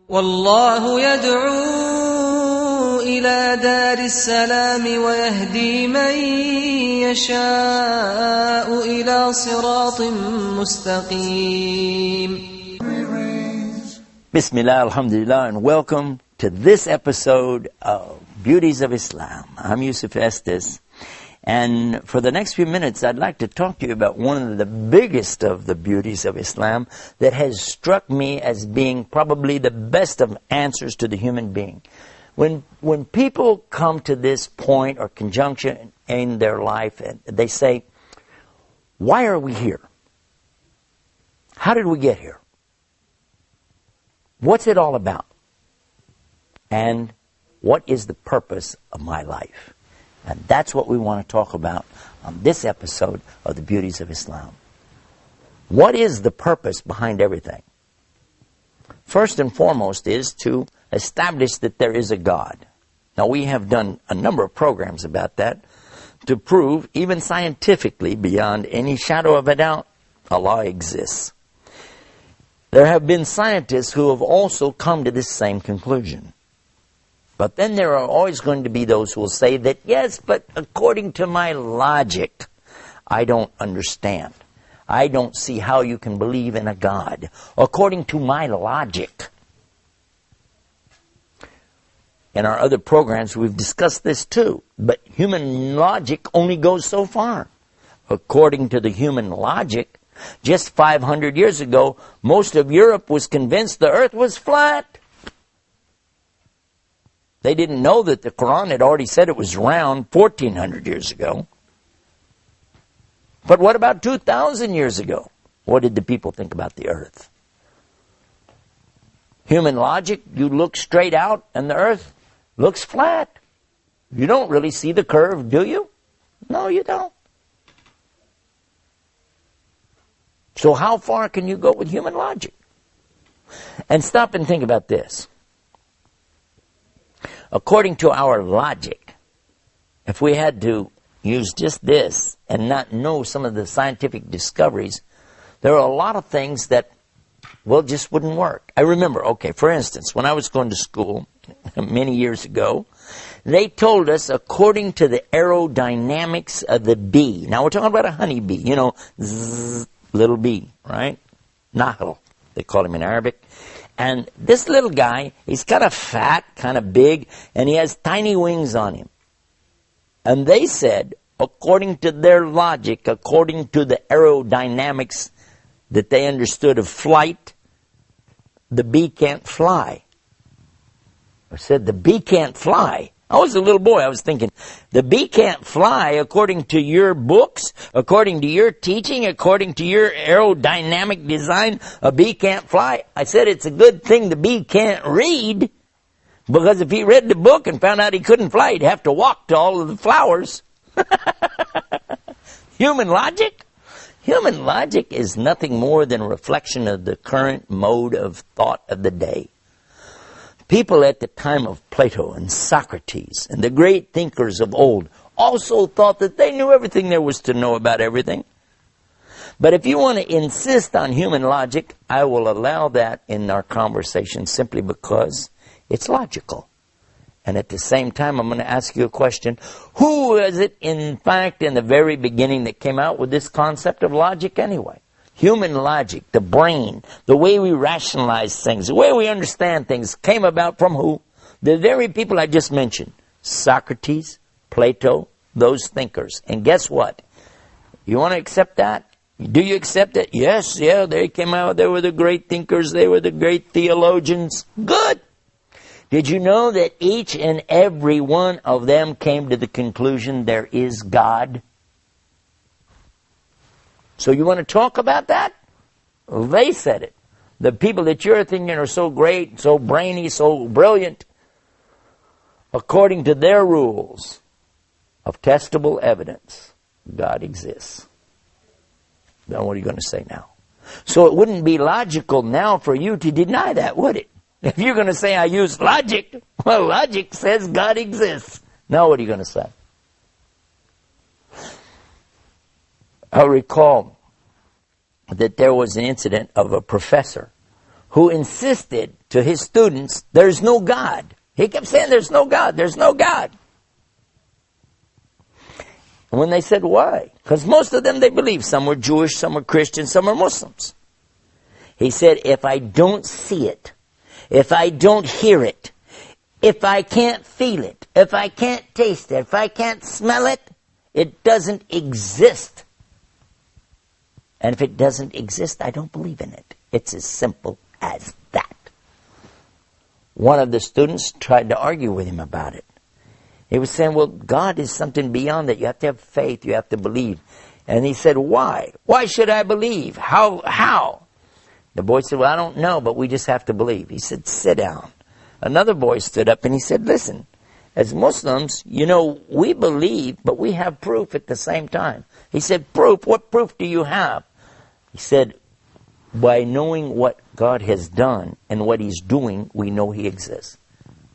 والله يدعو إلى دار السلام ويهدي من يشاء إلى صراط مستقيم. Bismillah, alhamdulillah, and welcome to this episode of Beauties of Islam. I'm Yusuf Estes, and for the next few minutes I'd like to talk to you about one of the biggest of the beauties of Islam that has struck me as being probably the best of answers to the human being. When people come to this point or conjunction in their life, and they say, why are we here? How did we get here? What's it all about? And what is the purpose of my life? And that's what we want to talk about on this episode of the Beauties of Islam. What is the purpose behind everything? First and foremost is to establish that there is a God. Now, we have done a number of programs about that to prove, even scientifically, beyond any shadow of a doubt, Allah exists. There have been scientists who have also come to this same conclusion. But then there are always going to be those who will say that, yes, but according to my logic, I don't understand. I don't see how you can believe in a God. According to my logic. In our other programs, we've discussed this too. But human logic only goes so far. According to the human logic, just 500 years ago, most of Europe was convinced the earth was flat. They didn't know that the Quran had already said it was round 1,400 years ago. But what about 2,000 years ago? What did the people think about the earth? Human logic, you look straight out and the earth looks flat. You don't really see the curve, do you? No, you don't. So how far can you go with human logic? And stop and think about this. According to our logic, if we had to use just this and not know some of the scientific discoveries, there are a lot of things that, well, just wouldn't work. I remember, for instance, when I was going to school many years ago, they told us according to the aerodynamics of the bee. Now we're talking about a honeybee, zzz, little bee, right? Nahl, they call him in Arabic. And this little guy, he's kind of fat, kind of big, and he has tiny wings on him. And they said, according to their logic, according to the aerodynamics that they understood of flight, the bee can't fly. I said, the bee can't fly. I was a little boy. I was thinking, the bee can't fly according to your books, according to your teaching, according to your aerodynamic design. A bee can't fly. I said, it's a good thing the bee can't read, because if he read the book and found out he couldn't fly, he'd have to walk to all of the flowers. Human logic? Human logic is nothing more than a reflection of the current mode of thought of the day. People at the time of Plato and Socrates and the great thinkers of old also thought that they knew everything there was to know about everything. But if you want to insist on human logic, I will allow that in our conversation simply because it's logical. And at the same time, I'm going to ask you a question. Who was it, in fact, in the very beginning that came out with this concept of logic anyway? Human logic, the brain, the way we rationalize things, the way we understand things came about from who? The very people I just mentioned. Socrates, Plato, those thinkers. And guess what? You want to accept that? Do you accept it? Yes, they came out. They were the great thinkers. They were the great theologians. Good. Did you know that each and every one of them came to the conclusion there is God? So you want to talk about that? Well, they said it. The people that you're thinking are so great, so brainy, so brilliant, according to their rules of testable evidence, God exists. Now what are you going to say now? So it wouldn't be logical now for you to deny that, would it? If you're going to say I use logic, well, logic says God exists. Now what are you going to say? I recall that there was an incident of a professor who insisted to his students, there's no God. He kept saying, there's no God, there's no God. And when they said, why? Because most of them, they believed. Some were Jewish, some were Christian, some were Muslims. He said, if I don't see it, if I don't hear it, if I can't feel it, if I can't taste it, if I can't smell it, it doesn't exist. And if it doesn't exist, I don't believe in it. It's as simple as that. One of the students tried to argue with him about it. He was saying, well, God is something beyond that. You have to have faith. You have to believe. And he said, why? Why should I believe? How? The boy said, well, I don't know, but we just have to believe. He said, sit down. Another boy stood up and he said, listen, as Muslims, we believe, but we have proof at the same time. He said, proof? What proof do you have? He said, by knowing what God has done and what he's doing, we know he exists.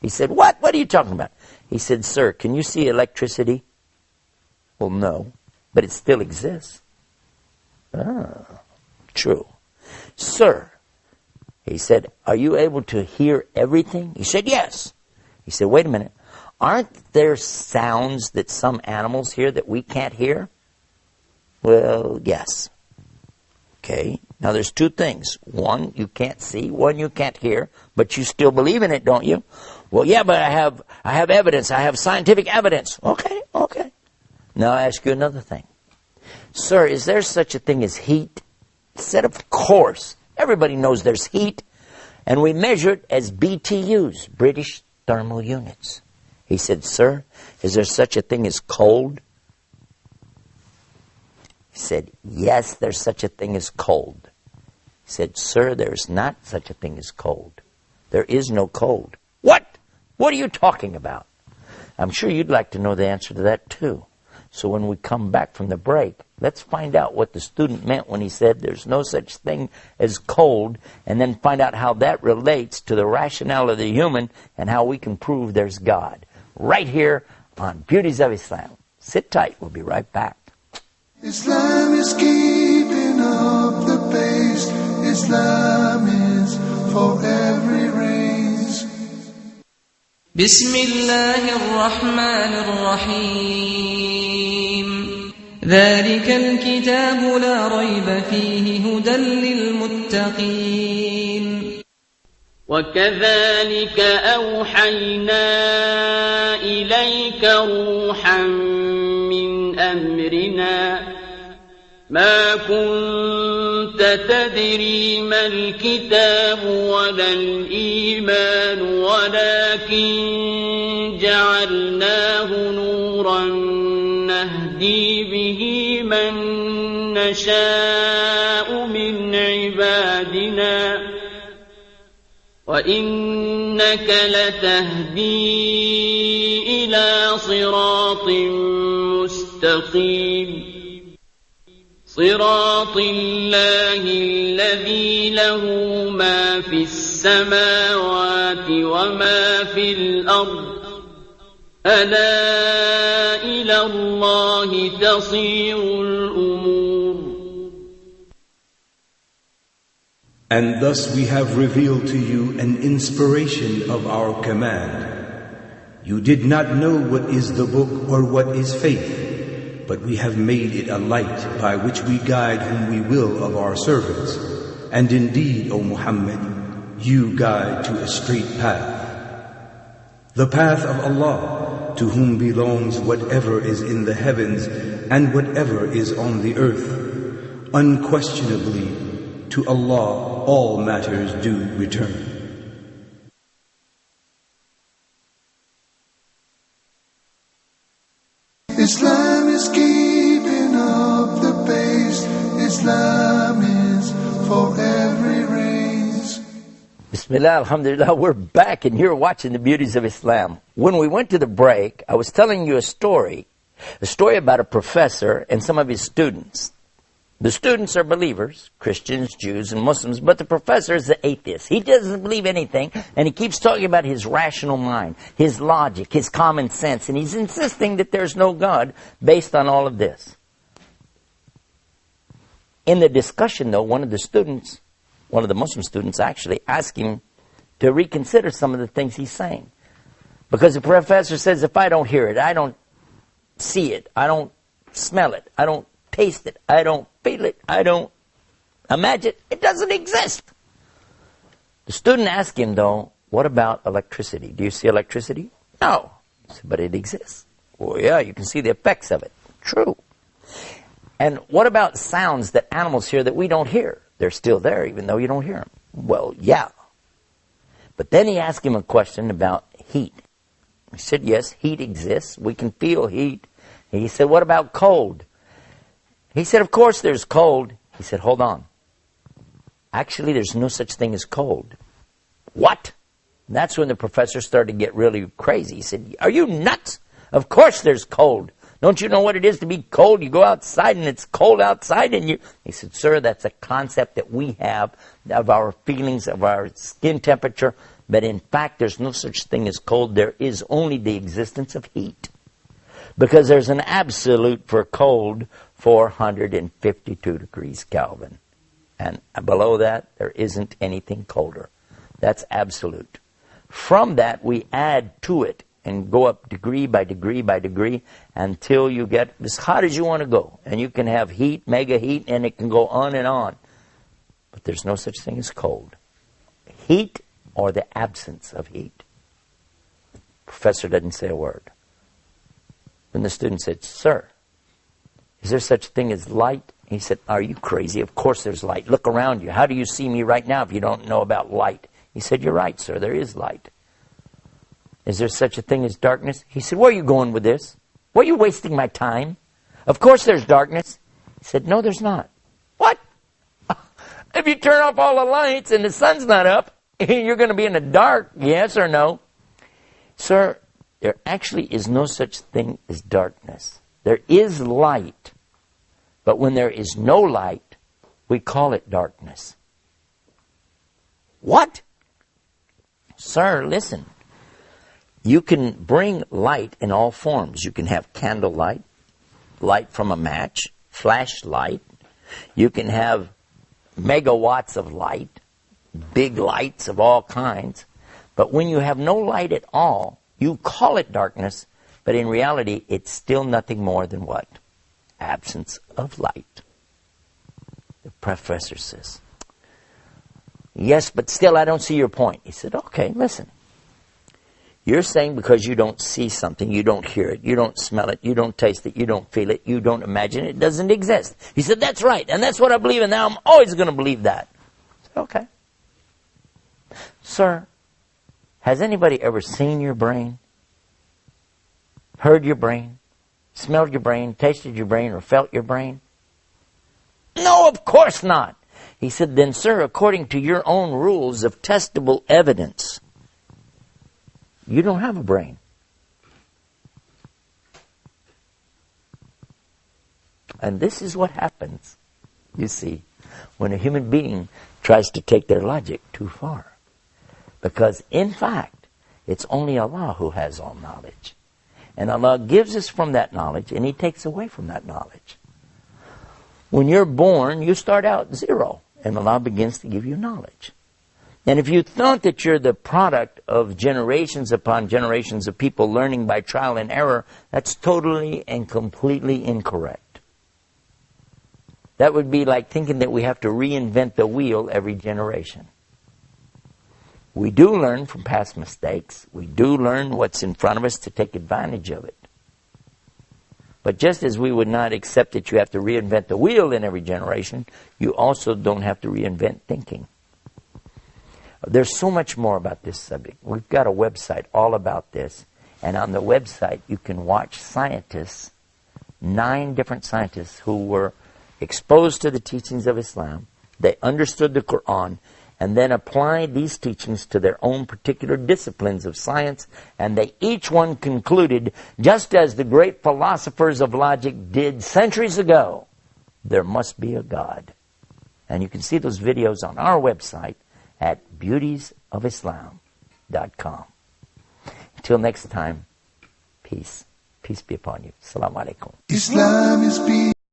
He said, what? What are you talking about? He said, sir, can you see electricity? Well, no, but it still exists. Ah, true. Sir, he said, are you able to hear everything? He said, yes. He said, wait a minute. Aren't there sounds that some animals hear that we can't hear? Well, yes. Okay, now there's two things. One you can't see, one you can't hear, but you still believe in it, don't you? Well, yeah, but I have evidence. I have scientific evidence. Okay. Now I ask you another thing. Sir, is there such a thing as heat? He said, of course. Everybody knows there's heat. And we measure it as BTUs, British thermal units. He said, sir, is there such a thing as cold? He said, yes, there's such a thing as cold. He said, sir, there's not such a thing as cold. There is no cold. What? What are you talking about? I'm sure you'd like to know the answer to that too. So when we come back from the break, let's find out what the student meant when he said there's no such thing as cold, and then find out how that relates to the rationale of the human and how we can prove there's God. Right here on Beauties of Islam. Sit tight. We'll be right back. Islam is keeping up the pace. Islam is for every race. بسم الله الرحمن الرحيم ذلك الكتاب لا ريب فيه هدى للمتقين وكذلك أوحينا إليك روحا من أمرنا ما كنت تدري ما الكتاب ولا الإيمان ولكن جعلناه نورا نهدي به من نشاء من عبادنا وإنك لتهدي إلى صراط مستقيم صراط الله الذي له ما في السماوات وما في الأرض ألا إلى الله تصير الأمور. And thus we have revealed to you an inspiration of our command. You did not know what is the book or what is faith, but we have made it a light by which we guide whom we will of our servants. And indeed, O Muhammad, you guide to a straight path. The path of Allah, to whom belongs whatever is in the heavens and whatever is on the earth. Unquestionably, to Allah all matters do return. Islam is keeping up the pace. Islam is for every race. Bismillah, alhamdulillah, we're back and you're watching the Beauties of Islam. When we went to the break, I was telling you a story about a professor and some of his students. The students are believers, Christians, Jews, and Muslims, but the professor is the atheist. He doesn't believe anything, and he keeps talking about his rational mind, his logic, his common sense, and he's insisting that there's no God based on all of this. In the discussion, though, one of the Muslim students actually asked him to reconsider some of the things he's saying. Because the professor says, if I don't hear it, I don't see it, I don't smell it, I don't taste it, I don't feel it, I don't imagine it, it doesn't exist. The student asked him, though, what about electricity? Do you see electricity? No. He said, but it exists. Well, yeah, you can see the effects of it. True. And what about sounds that animals hear that we don't hear? They're still there, even though you don't hear them. Well, yeah. But then he asked him a question about heat. He said, yes, heat exists. We can feel heat. And he said, what about cold? He said, of course there's cold. He said, hold on. Actually, there's no such thing as cold. What? And that's when the professor started to get really crazy. He said, are you nuts? Of course there's cold. Don't you know what it is to be cold? You go outside and it's cold outside and you... He said, sir, that's a concept that we have of our feelings, of our skin temperature. But in fact, there's no such thing as cold. There is only the existence of heat. Because there's an absolute for cold, 452 degrees Kelvin. And below that, there isn't anything colder. That's absolute. From that, we add to it and go up degree by degree by degree until you get as hot as you want to go. And you can have heat, mega heat, and it can go on and on. But there's no such thing as cold. Heat or the absence of heat. Professor doesn't say a word. When the student said, sir, is there such a thing as light? He said, are you crazy? Of course there's light. Look around you. How do you see me right now if you don't know about light? He said, you're right, sir. There is light. Is there such a thing as darkness? He said, where are you going with this? Why are you wasting my time? Of course there's darkness. He said, no, there's not. What? If you turn off all the lights and the sun's not up, you're going to be in the dark, yes or no? Sir, there actually is no such thing as darkness. There is light. But when there is no light, we call it darkness. What? Sir, listen. You can bring light in all forms. You can have candlelight, light from a match, flashlight. You can have megawatts of light, big lights of all kinds. But when you have no light at all, you call it darkness, but in reality, it's still nothing more than what? Absence of light. The professor says, yes, but still I don't see your point. He said, okay, listen. You're saying because you don't see something, you don't hear it, you don't smell it, you don't taste it, you don't feel it, you don't imagine it, it doesn't exist. He said, that's right, and that's what I believe, and now I'm always going to believe that. I said, okay. Sir, has anybody ever seen your brain? Heard your brain? Smelled your brain? Tasted your brain? Or felt your brain? No, of course not. He said, then, sir, according to your own rules of testable evidence, you don't have a brain. And this is what happens, you see, when a human being tries to take their logic too far. Because, in fact, it's only Allah who has all knowledge. And Allah gives us from that knowledge, and He takes away from that knowledge. When you're born, you start out zero, and Allah begins to give you knowledge. And if you thought that you're the product of generations upon generations of people learning by trial and error, that's totally and completely incorrect. That would be like thinking that we have to reinvent the wheel every generation. We do learn from past mistakes. We do learn what's in front of us to take advantage of it. But just as we would not accept that you have to reinvent the wheel in every generation, you also don't have to reinvent thinking. There's so much more about this subject. We've got a website all about this. And on the website, you can watch scientists, 9 different scientists who were exposed to the teachings of Islam. They understood the Quran and then applied these teachings to their own particular disciplines of science. And they each one concluded, just as the great philosophers of logic did centuries ago, there must be a God. And you can see those videos on our website at beautiesofislam.com. Until next time, peace. Peace be upon you. Assalamu alaikum. Islam is peace.